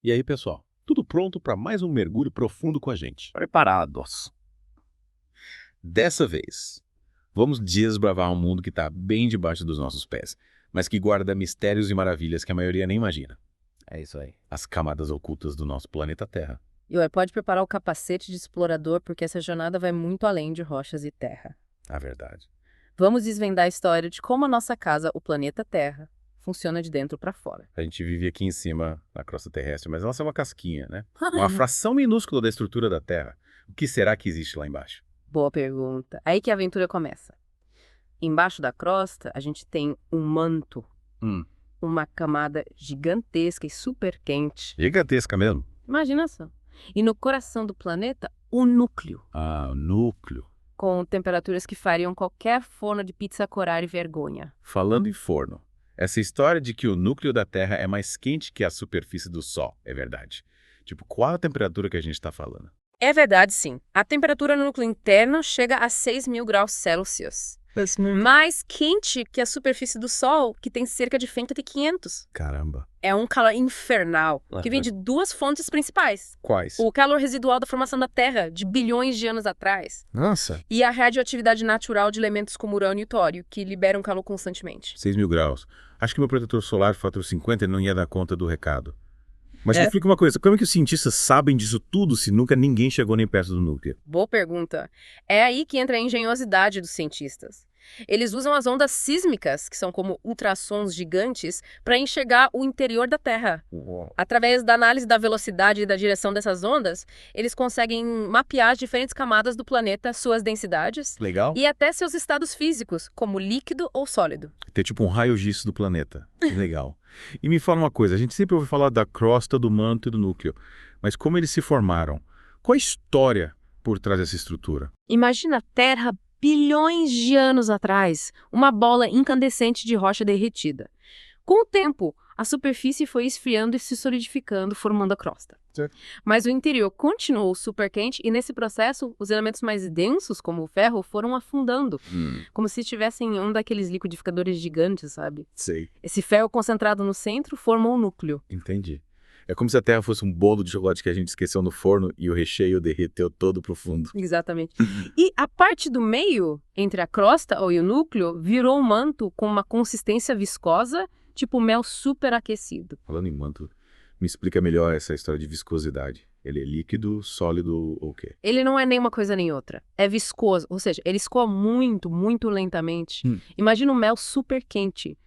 E aí, pessoal? Tudo pronto para mais um mergulho profundo com a gente? Preparados. Dessa vez, vamos desbravar um mundo que está bem debaixo dos nossos pés, mas que guarda mistérios e maravilhas que a maioria nem imagina. É isso aí. As camadas ocultas do nosso planeta Terra. E pode preparar o capacete de explorador, porque essa jornada vai muito além de rochas e terra. A verdade. Vamos desvendar a história de como a nossa casa, o planeta Terra, funciona de dentro para fora. A gente vive aqui em cima, na crosta terrestre, mas ela é uma casquinha, né? Uma fração minúscula da estrutura da Terra. O que será que existe lá embaixo? Boa pergunta. Aí que a aventura começa. Embaixo da crosta, a gente tem um manto, uma camada gigantesca e super quente. Gigantesca mesmo. Imagina só. E no coração do planeta, o núcleo, Ah, o núcleo. com temperaturas que fariam qualquer forno de pizza corar e vergonha. Falando em forno, essa história de que o núcleo da Terra é mais quente que a superfície do Sol, é verdade. Tipo, qual a temperatura que a gente está falando? É verdade, sim. A temperatura no núcleo interno chega a 6.000 graus Celsius. Mais quente que a superfície do Sol, que tem cerca de fenda de 500. Caramba. É um calor infernal, que vem de duas fontes principais. Quais? O calor residual da formação da Terra, de bilhões de anos atrás. Nossa. E a radioatividade natural de elementos como urânio e tório, que liberam calor constantemente. 6.000 graus. Acho que meu protetor solar fator 50 não ia dar conta do recado. Mas me É. explica uma coisa, como é que os cientistas sabem disso tudo se nunca ninguém chegou nem perto do núcleo? Boa pergunta. É aí que entra a engenhosidade dos cientistas. Eles usam as ondas sísmicas, que são como ultrassons gigantes, para enxergar o interior da Terra. Através da análise da velocidade e da direção dessas ondas, eles conseguem mapear as diferentes camadas do planeta, suas densidades Legal. e até seus estados físicos, como líquido ou sólido. Ter tipo um raio-x do planeta. Que legal. E me fala uma coisa, a gente sempre ouve falar da crosta, do manto e do núcleo, mas como eles se formaram? Qual a história por trás dessa estrutura? Imagina a Terra bilhões de anos atrás, uma bola incandescente de rocha derretida. Com o tempo, a superfície foi esfriando e se solidificando, formando a crosta. Certo. Mas o interior continuou super quente e, nesse processo, os elementos mais densos, como o ferro, foram afundando, como se estivessem em um daqueles liquidificadores gigantes, sabe? Sei. Esse ferro concentrado no centro formou o núcleo. Entendi. É como se a Terra fosse um bolo de chocolate que a gente esqueceu no forno e o recheio derreteu todo pro fundo. Exatamente. E a parte do meio, entre a crosta ou o núcleo, virou um manto com uma consistência viscosa, tipo mel superaquecido. Falando em manto, me explica melhor essa história de viscosidade. Ele é líquido, sólido ou o quê? Ele não é nem uma coisa nem outra. É viscoso, ou seja, ele escoa muito, muito lentamente. Imagina um mel super quente,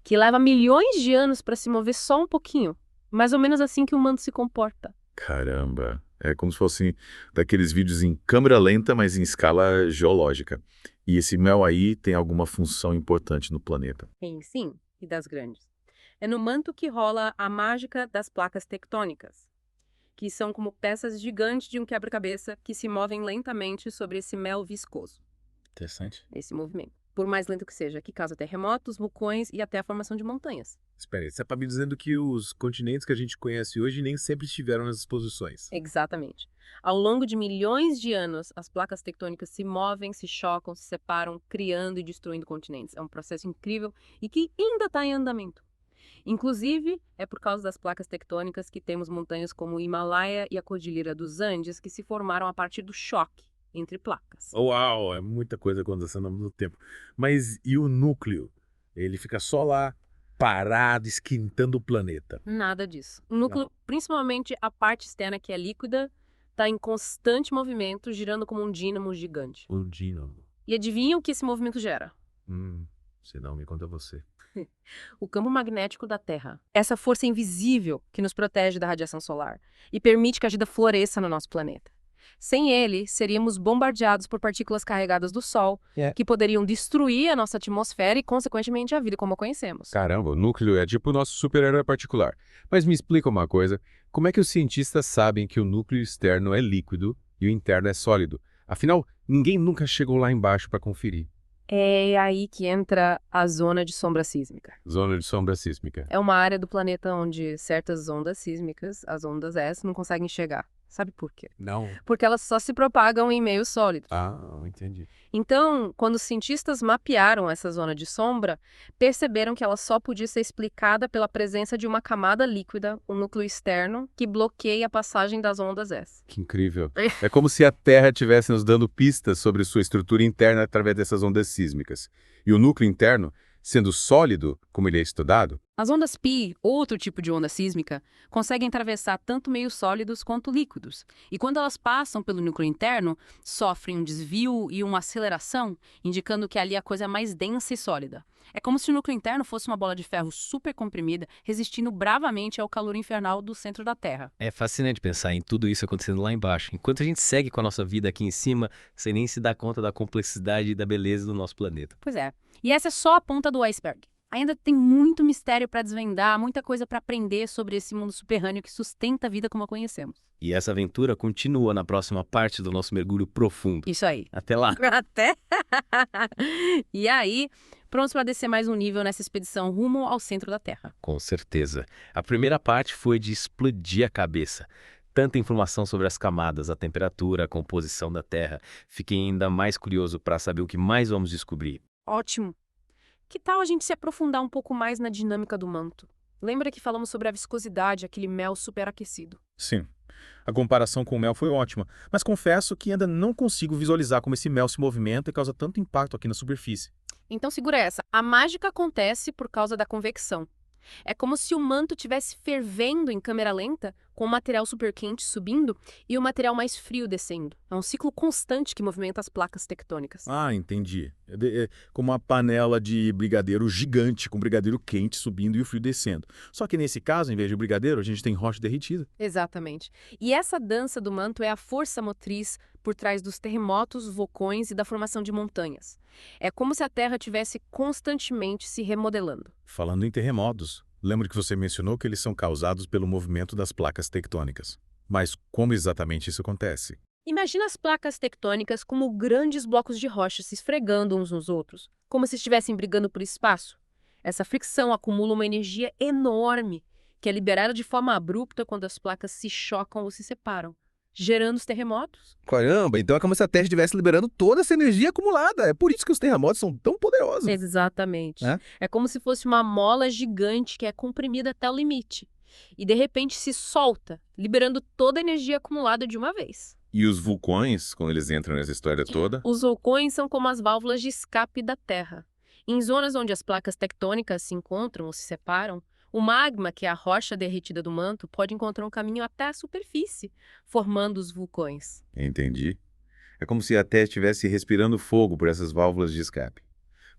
que leva milhões de anos para se mover só um pouquinho. Mais ou menos assim que o manto se comporta. Caramba, é como se fosse daqueles vídeos em câmera lenta, mas em escala geológica. E esse mel aí tem alguma função importante no planeta. Sim, e das grandes. É no manto que rola a mágica das placas tectônicas, que são como peças gigantes de um quebra-cabeça que se movem lentamente sobre esse mel viscoso. Interessante. Esse movimento, por mais lento que seja, que causa terremotos, vulcões e até a formação de montanhas. Espera aí, você está me dizendo que os continentes que a gente conhece hoje nem sempre estiveram nessas posições. Exatamente. Ao longo de milhões de anos, as placas tectônicas se movem, se chocam, se separam, criando e destruindo continentes. É um processo incrível e que ainda está em andamento. Inclusive, é por causa das placas tectônicas que temos montanhas como o Himalaia e a Cordilheira dos Andes, que se formaram a partir do choque entre placas. Uau, é muita coisa acontecendo ao mesmo tempo. Mas e o núcleo? Ele fica só lá, parado, esquentando o planeta. Nada disso. O núcleo, principalmente a parte externa, que é líquida, está em constante movimento, girando como um dínamo gigante. O dínamo. E adivinha o que esse movimento gera? Se não, me conta você. O campo magnético da Terra. Essa força invisível que nos protege da radiação solar e permite que a vida floresça no nosso planeta. Sem ele, seríamos bombardeados por partículas carregadas do Sol, que poderiam destruir a nossa atmosfera e, consequentemente, a vida como a conhecemos. Caramba, o núcleo é tipo o nosso super-herói particular. Mas me explica uma coisa, como é que os cientistas sabem que o núcleo externo é líquido e o interno é sólido? Afinal, ninguém nunca chegou lá embaixo para conferir. É aí que entra a zona de sombra sísmica. Zona de sombra sísmica. É uma área do planeta onde certas ondas sísmicas, as ondas S, não conseguem chegar. Sabe por quê? Não. Porque elas só se propagam em meios sólidos. Ah, entendi. Então, quando os cientistas mapearam essa zona de sombra, perceberam que ela só podia ser explicada pela presença de uma camada líquida, o núcleo externo, que bloqueia a passagem das ondas S. Que incrível. É como se a Terra estivesse nos dando pistas sobre sua estrutura interna através dessas ondas sísmicas. E o núcleo interno, sendo sólido, como ele é estudado, As ondas Pi, outro tipo de onda sísmica, conseguem atravessar tanto meios sólidos quanto líquidos. E quando elas passam pelo núcleo interno, sofrem um desvio e uma aceleração, indicando que ali a coisa é mais densa e sólida. É como se o núcleo interno fosse uma bola de ferro super comprimida, resistindo bravamente ao calor infernal do centro da Terra. É fascinante pensar em tudo isso acontecendo lá embaixo, enquanto a gente segue com a nossa vida aqui em cima, sem nem se dar conta da complexidade e da beleza do nosso planeta. Pois é. E essa é só a ponta do iceberg. Ainda tem muito mistério para desvendar, muita coisa para aprender sobre esse mundo subterrâneo que sustenta a vida como a conhecemos. E essa aventura continua na próxima parte do nosso mergulho profundo. Isso aí. Até lá! Até. E aí, prontos para descer mais um nível nessa expedição rumo ao centro da Terra. Com certeza. A primeira parte foi de explodir a cabeça. Tanta informação sobre as camadas, a temperatura, a composição da Terra. Fiquei ainda mais curioso para saber o que mais vamos descobrir. Ótimo. Que tal a gente se aprofundar um pouco mais na dinâmica do manto? Lembra que falamos sobre a viscosidade, aquele mel superaquecido? Sim. A comparação com o mel foi ótima, mas confesso que ainda não consigo visualizar como esse mel se movimenta e causa tanto impacto aqui na superfície. Então segura essa. A mágica acontece por causa da convecção. É como se o manto estivesse fervendo em câmera lenta, com o material super quente subindo e o material mais frio descendo. É um ciclo constante que movimenta as placas tectônicas. Ah, entendi. É como uma panela de brigadeiro gigante, com brigadeiro quente subindo e o frio descendo. Só que nesse caso, em vez de brigadeiro, a gente tem rocha derretida. Exatamente. E essa dança do manto é a força motriz por trás dos terremotos, vulcões e da formação de montanhas. É como se a Terra estivesse constantemente se remodelando. Falando em terremotos, lembro que você mencionou que eles são causados pelo movimento das placas tectônicas. Mas como exatamente isso acontece? Imagina as placas tectônicas como grandes blocos de rocha se esfregando uns nos outros, como se estivessem brigando por espaço. Essa fricção acumula uma energia enorme, que é liberada de forma abrupta quando as placas se chocam ou se separam, gerando os terremotos. Caramba, então é como se a Terra estivesse liberando toda essa energia acumulada. É por isso que os terremotos são tão poderosos. Exatamente. É? É como se fosse uma mola gigante que é comprimida até o limite. E de repente se solta, liberando toda a energia acumulada de uma vez. E os vulcões, quando eles entram nessa história toda? Os vulcões são como as válvulas de escape da Terra. Em zonas onde as placas tectônicas se encontram ou se separam, o magma, que é a rocha derretida do manto, pode encontrar um caminho até a superfície, formando os vulcões. Entendi. É como se a Terra estivesse respirando fogo por essas válvulas de escape.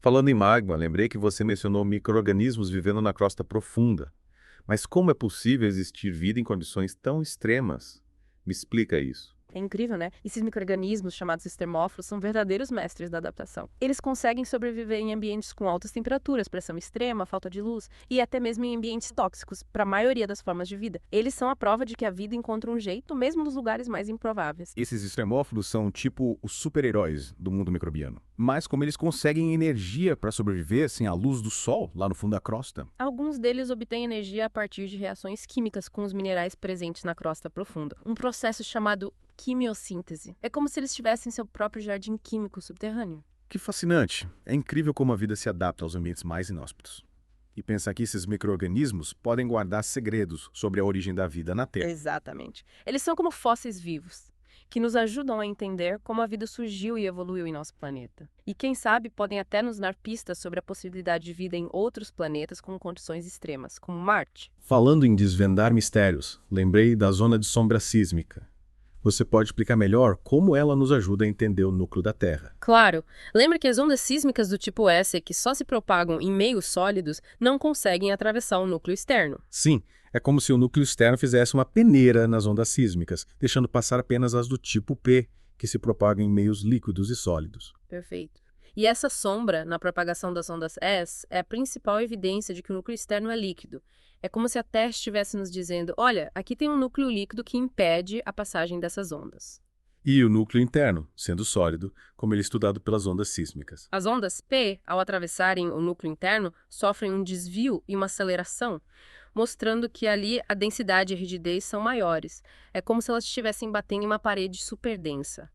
Falando em magma, lembrei que você mencionou micro-organismos vivendo na crosta profunda. Mas como é possível existir vida em condições tão extremas? Me explica isso. É incrível, né? Esses micro-organismos, chamados extermófilos, são verdadeiros mestres da adaptação. Eles conseguem sobreviver em ambientes com altas temperaturas, pressão extrema, falta de luz e até mesmo em ambientes tóxicos, para a maioria das formas de vida. Eles são a prova de que a vida encontra um jeito, mesmo nos lugares mais improváveis. Esses extremófilos são tipo os super-heróis do mundo microbiano. Mas como eles conseguem energia para sobreviver sem a luz do sol lá no fundo da crosta? Alguns deles obtêm energia a partir de reações químicas com os minerais presentes na crosta profunda. Um processo chamado quimiossíntese. É como se eles tivessem seu próprio jardim químico subterrâneo. Que fascinante. É incrível como a vida se adapta aos ambientes mais inóspitos. E pensar que esses micro-organismos podem guardar segredos sobre a origem da vida na Terra. Exatamente. Eles são como fósseis vivos, que nos ajudam a entender como a vida surgiu e evoluiu em nosso planeta. E quem sabe podem até nos dar pistas sobre a possibilidade de vida em outros planetas com condições extremas, como Marte. Falando em desvendar mistérios, lembrei da zona de sombra sísmica. Você pode explicar melhor como ela nos ajuda a entender o núcleo da Terra? Claro, lembra que as ondas sísmicas do tipo S, que só se propagam em meios sólidos, não conseguem atravessar o núcleo externo. Sim, é como se o núcleo externo fizesse uma peneira nas ondas sísmicas, deixando passar apenas as do tipo P, que se propagam em meios líquidos e sólidos. Perfeito. E essa sombra, na propagação das ondas S, é a principal evidência de que o núcleo externo é líquido. É como se a Terra estivesse nos dizendo, olha, aqui tem um núcleo líquido que impede a passagem dessas ondas. E o núcleo interno, sendo sólido, como ele é estudado pelas ondas sísmicas. As ondas P, ao atravessarem o núcleo interno, sofrem um desvio e uma aceleração. mostrando que ali a densidade e a rigidez são maiores. É como se elas estivessem batendo em uma parede super densa.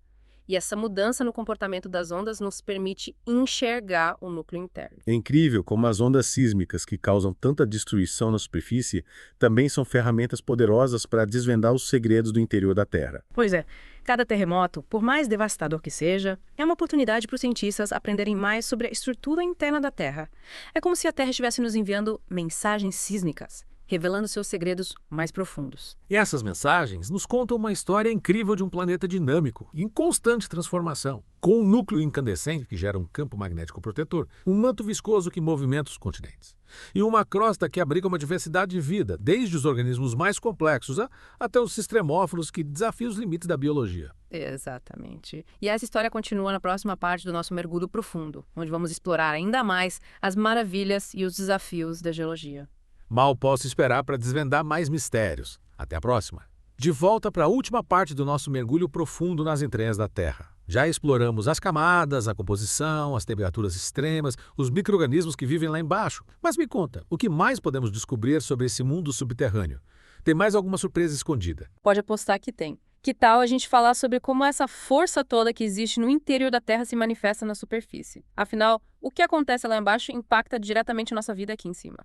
E essa mudança no comportamento das ondas nos permite enxergar o núcleo interno. É incrível como as ondas sísmicas que causam tanta destruição na superfície também são ferramentas poderosas para desvendar os segredos do interior da Terra. Pois é, cada terremoto, por mais devastador que seja, é uma oportunidade para os cientistas aprenderem mais sobre a estrutura interna da Terra. É como se a Terra estivesse nos enviando mensagens sísmicas, revelando seus segredos mais profundos. E essas mensagens nos contam uma história incrível de um planeta dinâmico, em constante transformação, com um núcleo incandescente que gera um campo magnético protetor, um manto viscoso que movimenta os continentes, e uma crosta que abriga uma diversidade de vida, desde os organismos mais complexos até os extremófilos que desafiam os limites da biologia. Exatamente. E essa história continua na próxima parte do nosso mergulho profundo, onde vamos explorar ainda mais as maravilhas e os desafios da geologia. Mal posso esperar para desvendar mais mistérios. Até a próxima. De volta para a última parte do nosso mergulho profundo nas entranhas da Terra. Já exploramos as camadas, a composição, as temperaturas extremas, os micro-organismos que vivem lá embaixo. Mas me conta, o que mais podemos descobrir sobre esse mundo subterrâneo? Tem mais alguma surpresa escondida? Pode apostar que tem. Que tal a gente falar sobre como essa força toda que existe no interior da Terra se manifesta na superfície? Afinal, o que acontece lá embaixo impacta diretamente a nossa vida aqui em cima.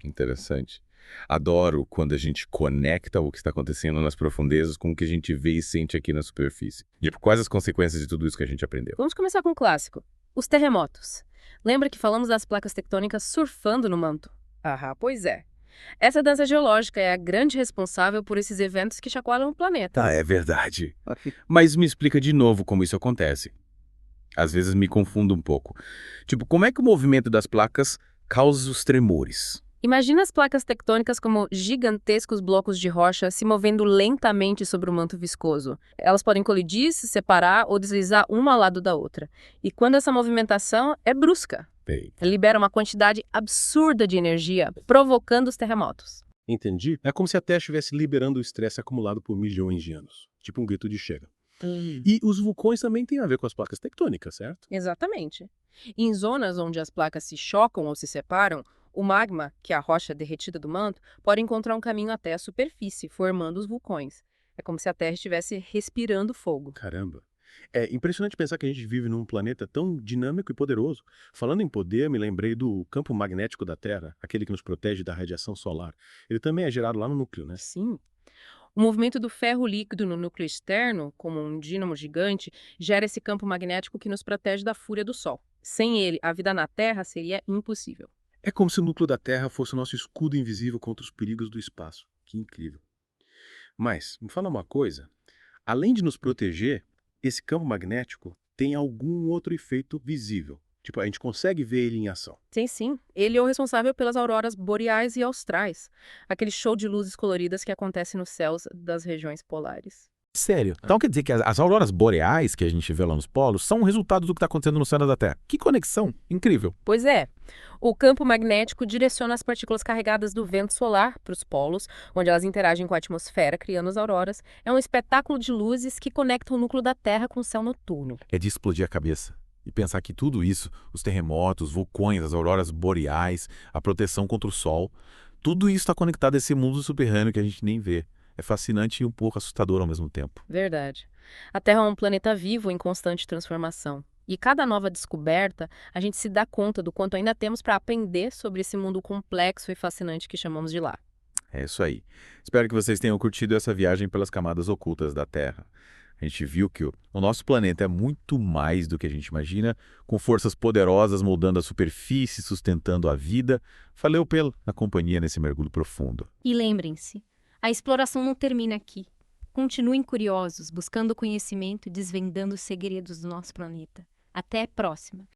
Interessante. Adoro quando a gente conecta o que está acontecendo nas profundezas com o que a gente vê e sente aqui na superfície. Tipo, quais as consequências de tudo isso que a gente aprendeu? Vamos começar com um clássico. Os terremotos. Lembra que falamos das placas tectônicas surfando no manto? Pois é. Essa dança geológica é a grande responsável por esses eventos que chacoalham o planeta. É verdade. Mas me explica de novo como isso acontece. Às vezes me confundo um pouco. Tipo, como é que o movimento das placas causa os tremores? Imagina as placas tectônicas como gigantescos blocos de rocha se movendo lentamente sobre o manto viscoso. Elas podem colidir, se separar ou deslizar uma ao lado da outra. E quando essa movimentação é brusca, libera uma quantidade absurda de energia, provocando os terremotos. Entendi? É como se a Terra estivesse liberando o estresse acumulado por milhões de anos. Tipo um grito de chega. E os vulcões também têm a ver com as placas tectônicas, certo? Exatamente. Em zonas onde as placas se chocam ou se separam, o magma, que é a rocha derretida do manto, pode encontrar um caminho até a superfície, formando os vulcões. É como se a Terra estivesse respirando fogo. Caramba. É impressionante pensar que a gente vive num planeta tão dinâmico e poderoso. Falando em poder, me lembrei do campo magnético da Terra, aquele que nos protege da radiação solar. Ele também é gerado lá no núcleo, né? Sim. O movimento do ferro líquido no núcleo externo, como um dínamo gigante, gera esse campo magnético que nos protege da fúria do Sol. Sem ele, a vida na Terra seria impossível. É como se o núcleo da Terra fosse o nosso escudo invisível contra os perigos do espaço. Que incrível. Mas, me fala uma coisa. Além de nos proteger, esse campo magnético tem algum outro efeito visível. Tipo, a gente consegue ver ele em ação. Tem sim. Ele é o responsável pelas auroras boreais e austrais. Aquele show de luzes coloridas que acontece nos céus das regiões polares. Sério. Então quer dizer que as auroras boreais que a gente vê lá nos polos são o resultado do que está acontecendo no céu da Terra. Que conexão incrível. Pois é. O campo magnético direciona as partículas carregadas do vento solar para os polos, onde elas interagem com a atmosfera, criando as auroras. É um espetáculo de luzes que conecta o núcleo da Terra com o céu noturno. É de explodir a cabeça. E pensar que tudo isso, os terremotos, vulcões, as auroras boreais, a proteção contra o sol, tudo isso está conectado a esse mundo subterrâneo que a gente nem vê. É fascinante e um pouco assustador ao mesmo tempo. Verdade. A Terra é um planeta vivo em constante transformação. E cada nova descoberta, a gente se dá conta do quanto ainda temos para aprender sobre esse mundo complexo e fascinante que chamamos de lá. É isso aí. Espero que vocês tenham curtido essa viagem pelas camadas ocultas da Terra. A gente viu que o nosso planeta é muito mais do que a gente imagina, com forças poderosas moldando a superfície, sustentando a vida. Valeu na companhia nesse mergulho profundo. E lembrem-se, a exploração não termina aqui. Continuem curiosos, buscando conhecimento e desvendando os segredos do nosso planeta. Até a próxima!